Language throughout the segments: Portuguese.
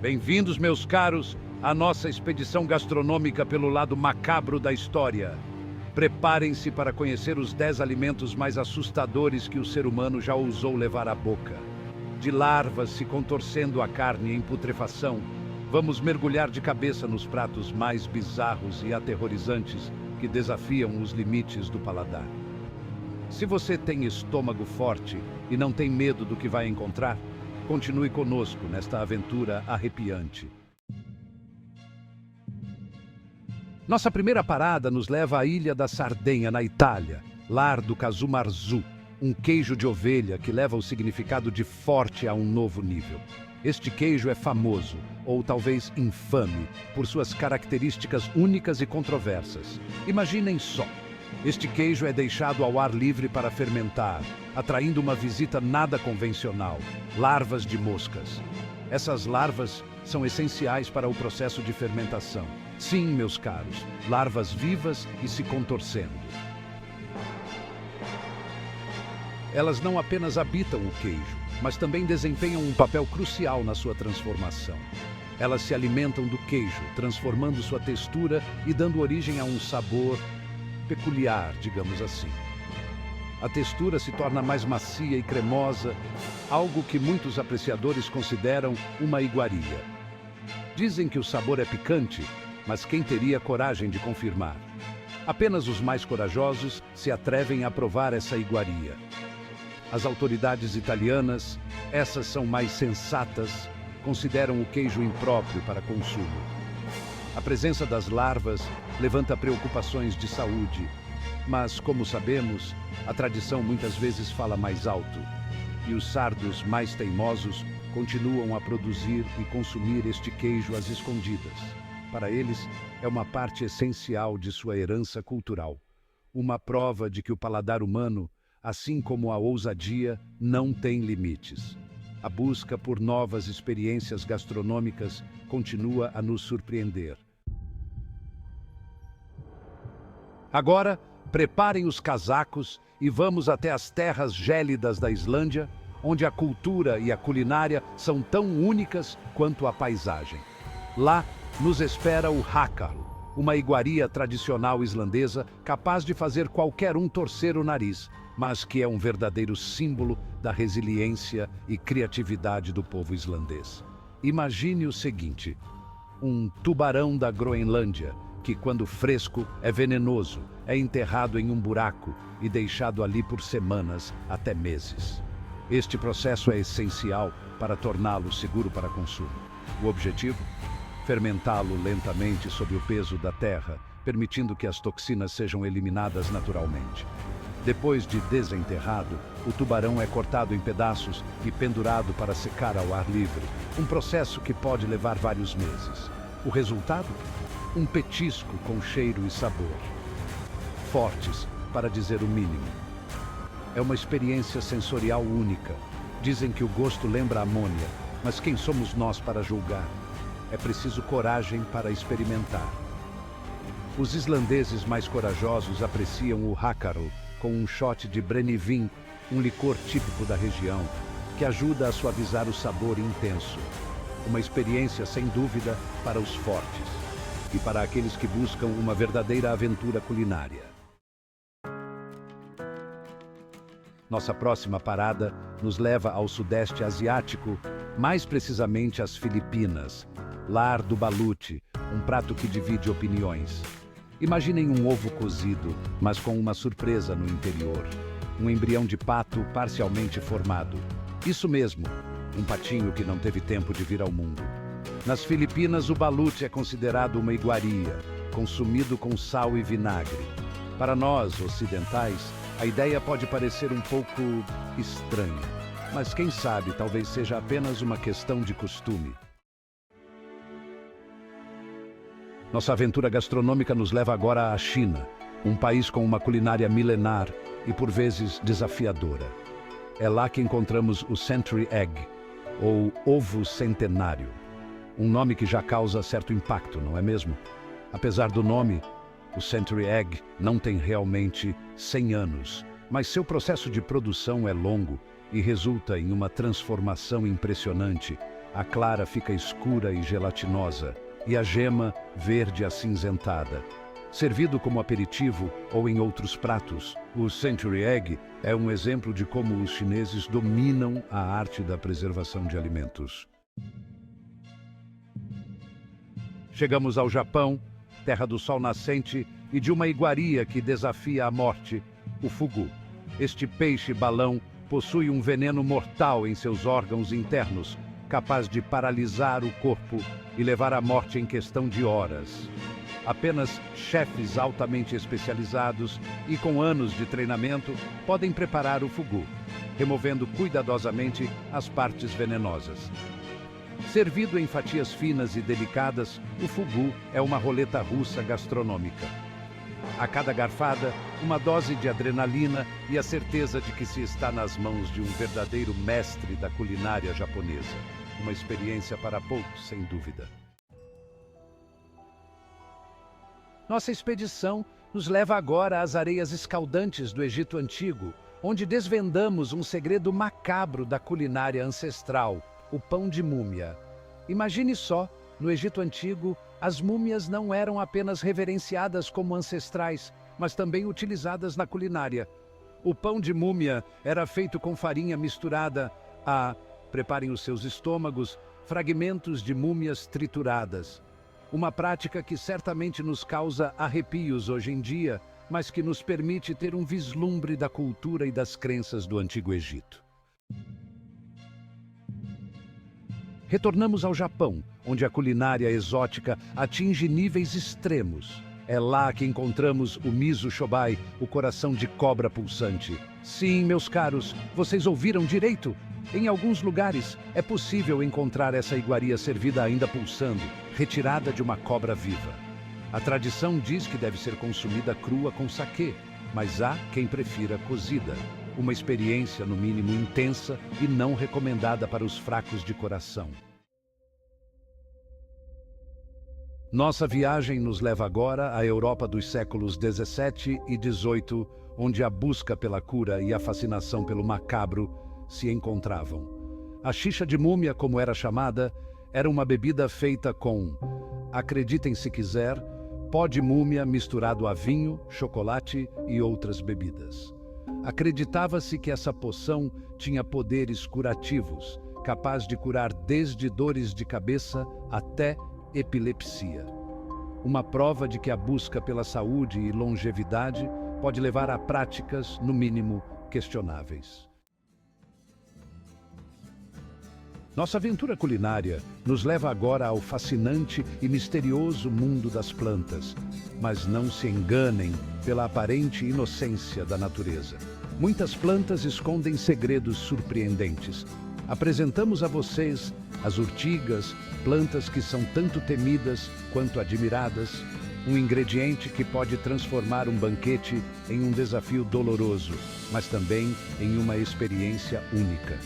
Bem-vindos, meus caros, à nossa expedição gastronômica pelo lado macabro da história. Preparem-se para conhecer os 10 alimentos mais assustadores que o ser humano já ousou levar à boca. De larvas se contorcendo a carne em putrefação, vamos mergulhar de cabeça nos pratos mais bizarros e aterrorizantes que desafiam os limites do paladar. Se você tem estômago forte e não tem medo do que vai encontrar, continue conosco nesta aventura arrepiante. Nossa primeira parada nos leva à Ilha da Sardenha, na Itália, lar do casu marzu, um queijo de ovelha que leva o significado de forte a um novo nível. Este queijo é famoso, ou talvez infame, por suas características únicas e controversas. Imaginem só. Este queijo é deixado ao ar livre para fermentar, atraindo uma visita nada convencional, larvas de moscas. Essas larvas são essenciais para o processo de fermentação. Sim, meus caros, larvas vivas e se contorcendo. Elas não apenas habitam o queijo, mas também desempenham um papel crucial na sua transformação. Elas se alimentam do queijo, transformando sua textura e dando origem a um sabor peculiar, digamos assim. A textura se torna mais macia e cremosa, algo que muitos apreciadores consideram uma iguaria. Dizem que o sabor é picante, mas quem teria coragem de confirmar? Apenas os mais corajosos se atrevem a provar essa iguaria. As autoridades italianas, essas são mais sensatas, consideram o queijo impróprio para consumo. A presença das larvas levanta preocupações de saúde, mas, como sabemos, a tradição muitas vezes fala mais alto, e os sardos mais teimosos continuam a produzir e consumir este queijo às escondidas. Para eles, é uma parte essencial de sua herança cultural, uma prova de que o paladar humano, assim como a ousadia, não tem limites. A busca por novas experiências gastronômicas continua a nos surpreender. Agora, preparem os casacos e vamos até as terras gélidas da Islândia, onde a cultura e a culinária são tão únicas quanto a paisagem. Lá nos espera o hakkaru, uma iguaria tradicional islandesa capaz de fazer qualquer um torcer o nariz, mas que é um verdadeiro símbolo da resiliência e criatividade do povo islandês. Imagine o seguinte: um tubarão da Groenlândia, que quando fresco é venenoso, é enterrado em um buraco e deixado ali por semanas até meses. Este processo é essencial para torná-lo seguro para consumo. O objetivo? Fermentá-lo lentamente sob o peso da terra, permitindo que as toxinas sejam eliminadas naturalmente. Depois de desenterrado, o tubarão é cortado em pedaços e pendurado para secar ao ar livre, um processo que pode levar vários meses. O resultado? Um petisco com cheiro e sabor. Fortes, para dizer o mínimo. É uma experiência sensorial única. Dizem que o gosto lembra amônia, mas quem somos nós para julgar? É preciso coragem para experimentar. Os islandeses mais corajosos apreciam o hakkaru com um shot de brennivin, um licor típico da região, que ajuda a suavizar o sabor intenso. Uma experiência sem dúvida para os fortes e para aqueles que buscam uma verdadeira aventura culinária. Nossa próxima parada nos leva ao Sudeste Asiático, mais precisamente às Filipinas, lar do balut, um prato que divide opiniões. Imaginem um ovo cozido, mas com uma surpresa no interior. Um embrião de pato parcialmente formado. Isso mesmo, um patinho que não teve tempo de vir ao mundo. Nas Filipinas, o balut é considerado uma iguaria, consumido com sal e vinagre. Para nós, ocidentais, a ideia pode parecer um pouco estranha, mas quem sabe talvez seja apenas uma questão de costume. Nossa aventura gastronômica nos leva agora à China, um país com uma culinária milenar e por vezes desafiadora. É lá que encontramos o Century Egg, ou ovo centenário. Um nome que já causa certo impacto, não é mesmo? Apesar do nome, o Century Egg não tem realmente 100 anos, mas seu processo de produção é longo e resulta em uma transformação impressionante, A clara fica escura e gelatinosa, e a gema verde acinzentada. Servido como aperitivo ou em outros pratos, o Century Egg é um exemplo de como os chineses dominam a arte da preservação de alimentos. Chegamos ao Japão, terra do sol nascente e de uma iguaria que desafia a morte, o fugu. Este peixe-balão possui um veneno mortal em seus órgãos internos, capaz de paralisar o corpo e levar à morte em questão de horas. Apenas chefes altamente especializados e com anos de treinamento podem preparar o fugu, removendo cuidadosamente as partes venenosas. Servido em fatias finas e delicadas, o fugu é uma roleta russa gastronômica. A cada garfada, uma dose de adrenalina e a certeza de que se está nas mãos de um verdadeiro mestre da culinária japonesa. Uma experiência para poucos, sem dúvida. Nossa expedição nos leva agora às areias escaldantes do Egito Antigo, onde desvendamos um segredo macabro da culinária ancestral, o pão de múmia. Imagine só, no Egito Antigo, as múmias não eram apenas reverenciadas como ancestrais, mas também utilizadas na culinária. O pão de múmia era feito com farinha misturada a, preparem os seus estômagos, fragmentos de múmias trituradas. Uma prática que certamente nos causa arrepios hoje em dia, mas que nos permite ter um vislumbre da cultura e das crenças do Antigo Egito. Retornamos ao Japão, onde a culinária exótica atinge níveis extremos. É lá que encontramos o miso shobai, o coração de cobra pulsante. Sim, meus caros, vocês ouviram direito? Em alguns lugares, é possível encontrar essa iguaria servida ainda pulsando, retirada de uma cobra viva. A tradição diz que deve ser consumida crua com saquê, mas há quem prefira cozida. Uma experiência, no mínimo, intensa e não recomendada para os fracos de coração. Nossa viagem nos leva agora à Europa dos séculos XVII e XVIII, onde a busca pela cura e a fascinação pelo macabro se encontravam. A xixa de múmia, como era chamada, era uma bebida feita com, acreditem se quiser, pó de múmia misturado a vinho, chocolate e outras bebidas. Acreditava-se que essa poção tinha poderes curativos, capaz de curar desde dores de cabeça até epilepsia. Uma prova de que a busca pela saúde e longevidade pode levar a práticas, no mínimo, questionáveis. Nossa aventura culinária nos leva agora ao fascinante e misterioso mundo das plantas. Mas não se enganem pela aparente inocência da natureza. Muitas plantas escondem segredos surpreendentes. Apresentamos a vocês as urtigas, plantas que são tanto temidas quanto admiradas, um ingrediente que pode transformar um banquete em um desafio doloroso, mas também em uma experiência única.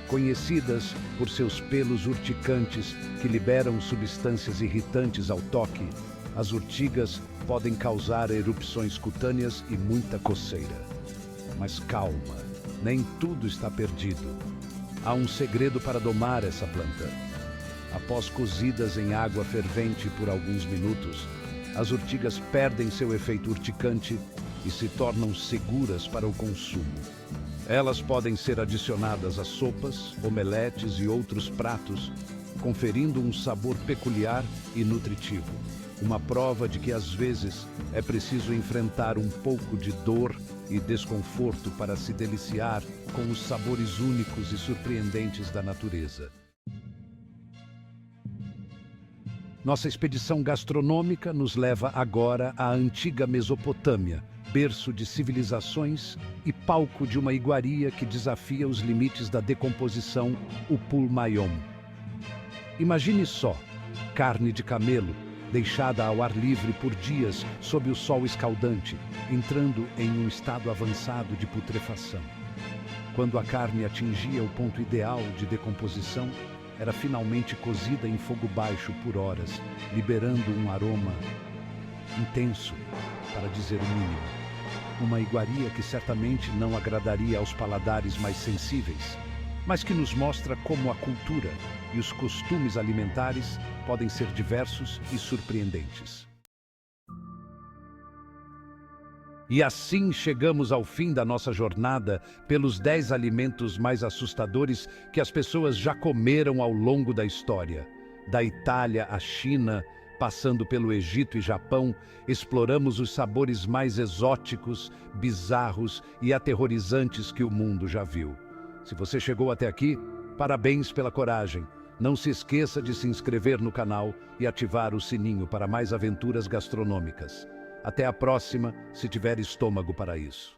Conhecidas por seus pelos urticantes que liberam substâncias irritantes ao toque, as urtigas podem causar erupções cutâneas e muita coceira. Mas calma, nem tudo está perdido. Há um segredo para domar essa planta. Após cozidas em água fervente por alguns minutos, as urtigas perdem seu efeito urticante e se tornam seguras para o consumo. Elas podem ser adicionadas a sopas, omeletes e outros pratos, conferindo um sabor peculiar e nutritivo. Uma prova de que, às vezes, é preciso enfrentar um pouco de dor e desconforto para se deliciar com os sabores únicos e surpreendentes da natureza. Nossa expedição gastronômica nos leva agora à antiga Mesopotâmia, berço de civilizações e palco de uma iguaria que desafia os limites da decomposição, o pulmaion. Imagine só, carne de camelo, deixada ao ar livre por dias sob o sol escaldante, entrando em um estado avançado de putrefação. Quando a carne atingia o ponto ideal de decomposição, era finalmente cozida em fogo baixo por horas, liberando um aroma intenso, para dizer o mínimo. Uma iguaria que certamente não agradaria aos paladares mais sensíveis. mas que nos mostra como a cultura e os costumes alimentares podem ser diversos e surpreendentes. E assim chegamos ao fim da nossa jornada pelos 10 alimentos mais assustadores que as pessoas já comeram ao longo da história. Da Itália à China, passando pelo Egito e Japão, exploramos os sabores mais exóticos, bizarros e aterrorizantes que o mundo já viu. Se você chegou até aqui, parabéns pela coragem. Não se esqueça de se inscrever no canal e ativar o sininho para mais aventuras gastronômicas. Até a próxima, se tiver estômago para isso.